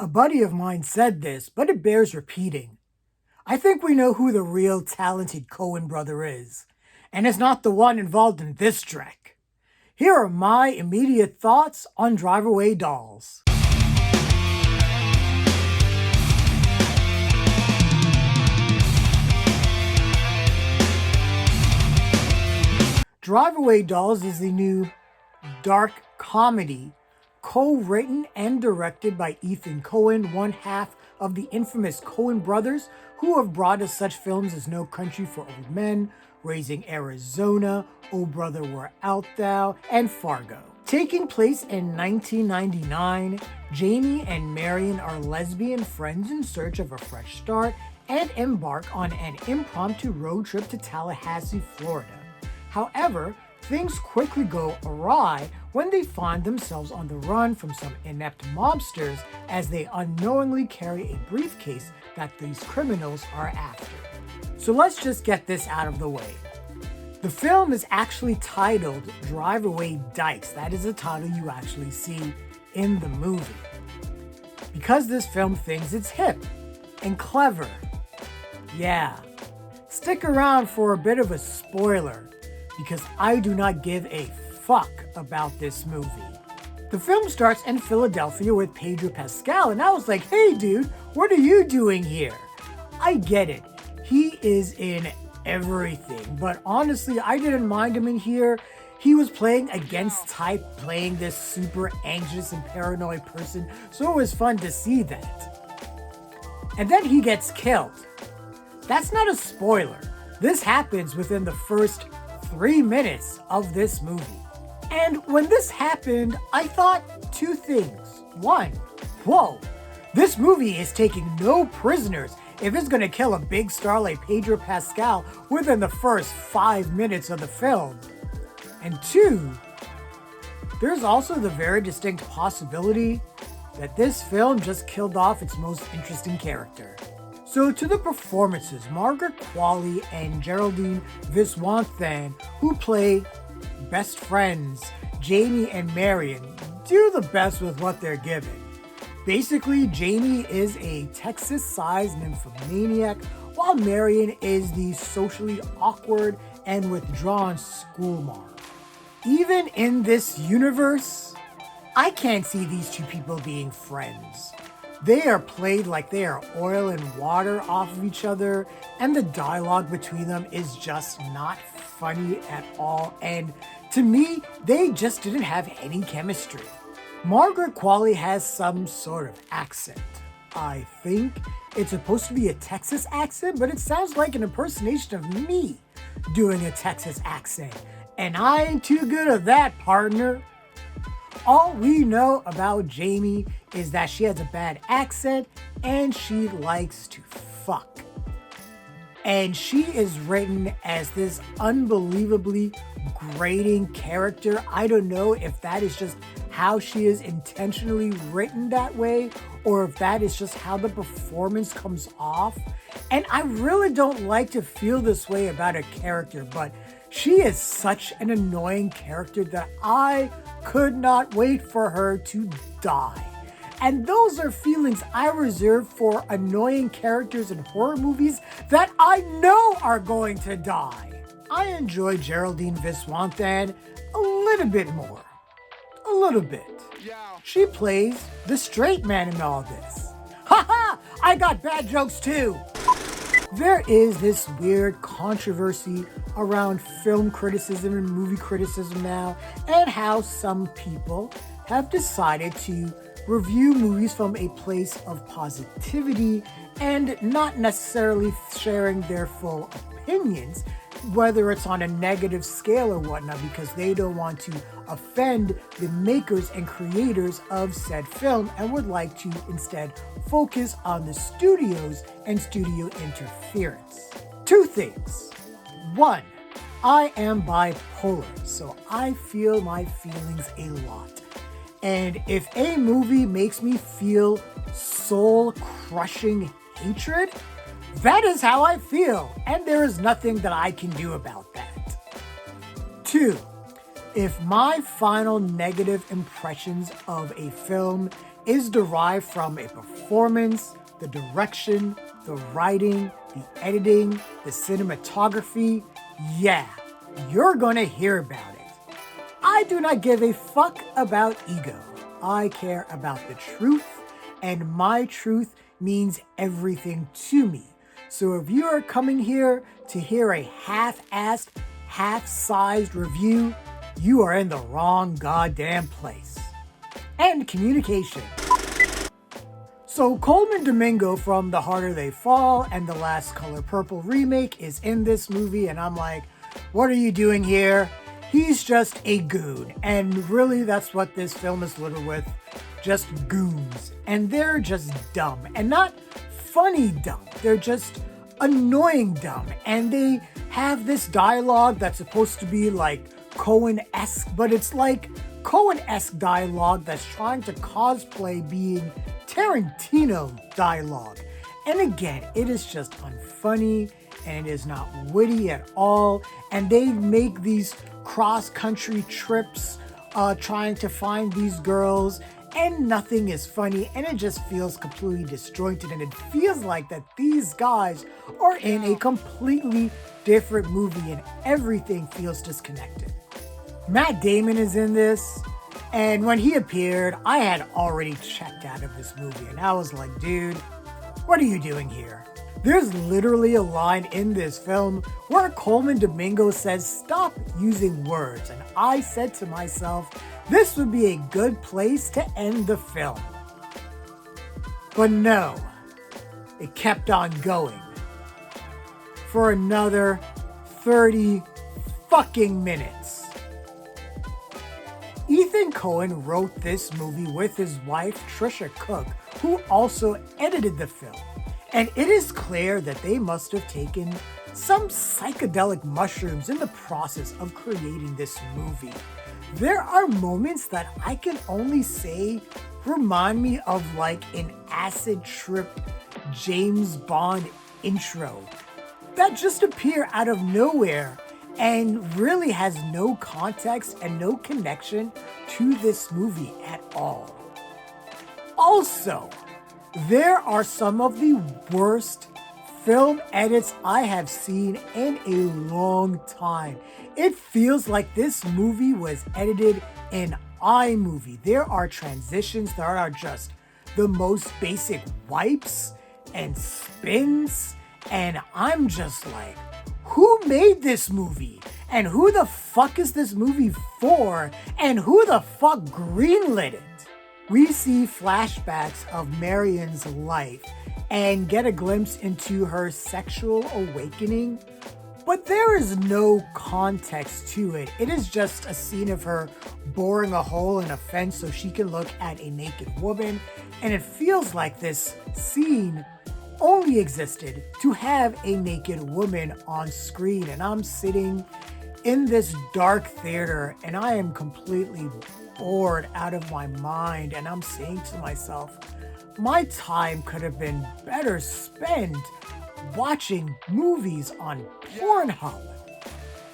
A buddy of mine said this, but it bears repeating. I think we know who the real talented Cohen brother is, and it's not the one involved in this trek. Here are my immediate thoughts on Drive Away Dolls. Drive Away Dolls is the new dark comedy co-written and directed by Ethan Cohen, one half of the infamous Coen brothers, who have brought us such films as No Country for Old Men, Raising Arizona, Oh Brother Where Art Thou, and Fargo. Taking place in 1999, Jamie and Marian are lesbian friends in search of a fresh start and embark on an impromptu road trip to Tallahassee, Florida. However, things quickly go awry when they find themselves on the run from some inept mobsters as they unknowingly carry a briefcase that these criminals are after. So let's just get this out of the way. The film is actually titled Drive Away Dykes. That is the title you actually see in the movie. Because this film thinks it's hip and clever. Yeah. Stick around for a bit of a spoiler, because I do not give a fuck about this movie. The film starts in Philadelphia with Pedro Pascal, and I was like, hey dude, what are you doing here? I get it. He is in everything, but honestly, I didn't mind him in here. He was playing against type, playing this super anxious and paranoid person, so it was fun to see that. And then he gets killed. That's not a spoiler. This happens within the first 3 minutes of this movie. And when this happened, I thought two things. One, whoa, this movie is taking no prisoners if it's gonna kill a big star like Pedro Pascal within the first 5 minutes of the film. And two, there's also the very distinct possibility that this film just killed off its most interesting character. So to the performances, Margaret Qualley and Geraldine Viswanathan, who play best friends Jamie and Marian, do the best with what they're given. Basically, Jamie is a Texas-sized nymphomaniac, while Marian is the socially awkward and withdrawn schoolmarm. Even in this universe, I can't see these two people being friends. They are played like they are oil and water off of each other, and the dialogue between them is just not funny at all, and to me, they just didn't have any chemistry. Margaret Qualley has some sort of accent. I think it's supposed to be a Texas accent, but it sounds like an impersonation of me doing a Texas accent, and I ain't too good at that, partner. All we know about Jamie is that she has a bad accent and she likes to fuck. And she is written as this unbelievably grating character. I don't know if that is just how she is intentionally written that way, or if that is just how the performance comes off. And I really don't like to feel this way about a character, but she is such an annoying character that I could not wait for her to die. And those are feelings I reserve for annoying characters in horror movies that I know are going to die. I enjoy Geraldine Viswanathan a little bit more. A little bit. She plays the straight man in all this. Haha! I got bad jokes too! There is this weird controversy around film criticism and movie criticism now, and how some people have decided to review movies from a place of positivity and not necessarily sharing their full opinions, whether it's on a negative scale or whatnot, because they don't want to offend the makers and creators of said film and would like to instead focus on the studios and studio interference. Two things. One, I am bipolar, so I feel my feelings a lot. And if a movie makes me feel soul-crushing hatred, that is how I feel, and there is nothing that I can do about that. Two, if my final negative impressions of a film is derived from a performance, the direction, the writing, the editing, the cinematography. Yeah, you're gonna hear about it. I do not give a fuck about ego. I care about the truth, and my truth means everything to me. So if you are coming here to hear a half-assed, half-sized review, you are in the wrong goddamn place. And communication. So Colman Domingo from The Harder They Fall and The Last Color Purple remake is in this movie, and I'm like, what are you doing here? He's just a goon, and really that's what this film is littered with, just goons. And they're just dumb, and not funny dumb, they're just annoying dumb. And they have this dialogue that's supposed to be like Cohen-esque, but it's like Cohen-esque dialogue that's trying to cosplay being Tarantino dialogue. And again, it is just unfunny, and it is not witty at all. And they make these cross-country trips trying to find these girls, and nothing is funny, and it just feels completely disjointed, and it feels like that these guys are in a completely different movie, and everything feels disconnected. Matt Damon is in this, and when he appeared, I had already checked out of this movie, and I was like, dude, what are you doing here? There's literally a line in this film where Colman Domingo says, stop using words. And I said to myself, this would be a good place to end the film. But no, it kept on going for another 30 fucking minutes. Ethan Cohen wrote this movie with his wife, Tricia Cook, who also edited the film. And it is clear that they must have taken some psychedelic mushrooms in the process of creating this movie. There are moments that I can only say remind me of like an acid trip James Bond intro that just appear out of nowhere and really has no context and no connection to this movie at all. Also, there are some of the worst film edits I have seen in a long time. It feels like this movie was edited in iMovie. There are transitions that are just the most basic wipes and spins, and I'm just like, who made this movie? And who the fuck is this movie for? And who the fuck greenlit it? We see flashbacks of Marian's life and get a glimpse into her sexual awakening, but there is no context to it. It is just a scene of her boring a hole in a fence so she can look at a naked woman, and it feels like this scene only existed to have a naked woman on screen. And I'm sitting in this dark theater and I am completely bored out of my mind, and I'm saying to myself, my time could have been better spent watching movies on Pornhub.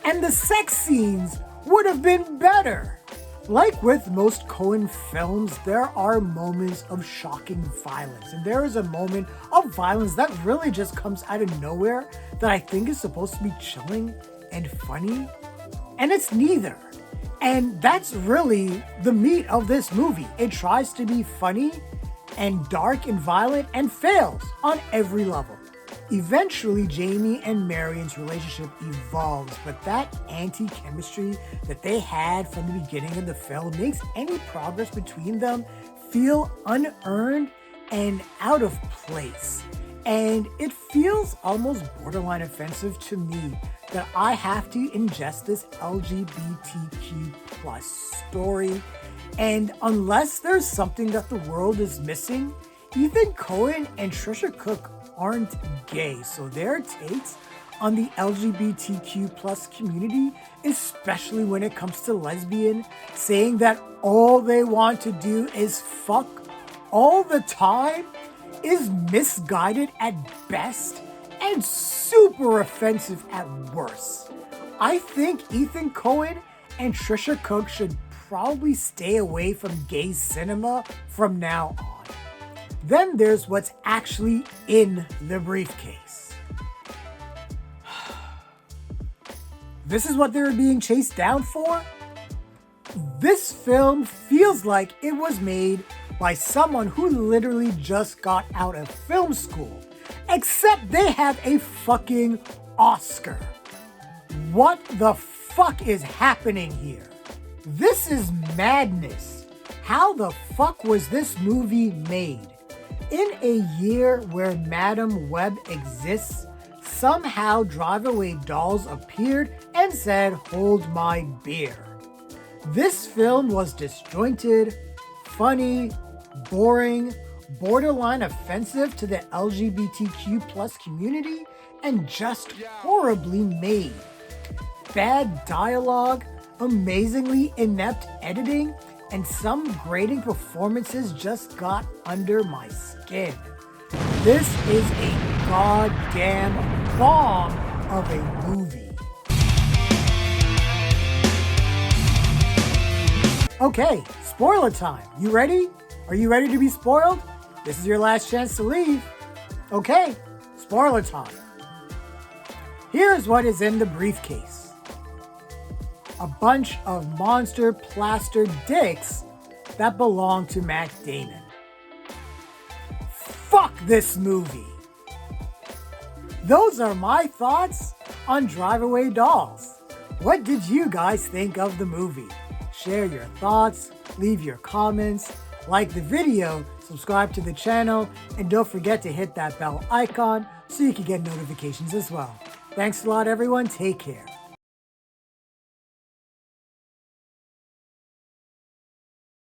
And the sex scenes would have been better. Like with most Cohen films, there are moments of shocking violence. And there is a moment of violence that really just comes out of nowhere that I think is supposed to be chilling and funny. And it's neither. And that's really the meat of this movie. It tries to be funny and dark and violent and fails on every level. Eventually, Jamie and Marian's relationship evolves, but that anti-chemistry that they had from the beginning of the film makes any progress between them feel unearned and out of place. And it feels almost borderline offensive to me that I have to ingest this LGBTQ plus story. And unless there's something that the world is missing, Ethan Cohen and Tricia Cook aren't gay. So their takes on the LGBTQ plus community, especially when it comes to lesbian, saying that all they want to do is fuck all the time, is misguided at best and super offensive at worst. I think Ethan Cohen and Tricia Cook should probably stay away from gay cinema from now on. Then there's what's actually in the briefcase. This is what they were being chased down for? This film feels like it was made by someone who literally just got out of film school, except they have a fucking Oscar. What the fuck is happening here? This is madness. How the fuck was this movie made? In a year where Madam Web exists, somehow Drive Away Dolls appeared and said, "Hold my beer." This film was disjointed, funny, boring, borderline offensive to the LGBTQ+ community, and just horribly made. Bad dialogue, amazingly inept editing, and some grating performances just got under my skin. This is a goddamn bomb of a movie. Okay, spoiler time. You ready? Are you ready to be spoiled? This is your last chance to leave. Okay, spoiler time. Here's what is in the briefcase. A bunch of monster plaster dicks that belong to Matt Damon. Fuck this movie. Those are my thoughts on Drive Away Dolls. What did you guys think of the movie? Share your thoughts, leave your comments, like the video, subscribe to the channel, and don't forget to hit that bell icon so you can get notifications as well. Thanks a lot, everyone. Take care.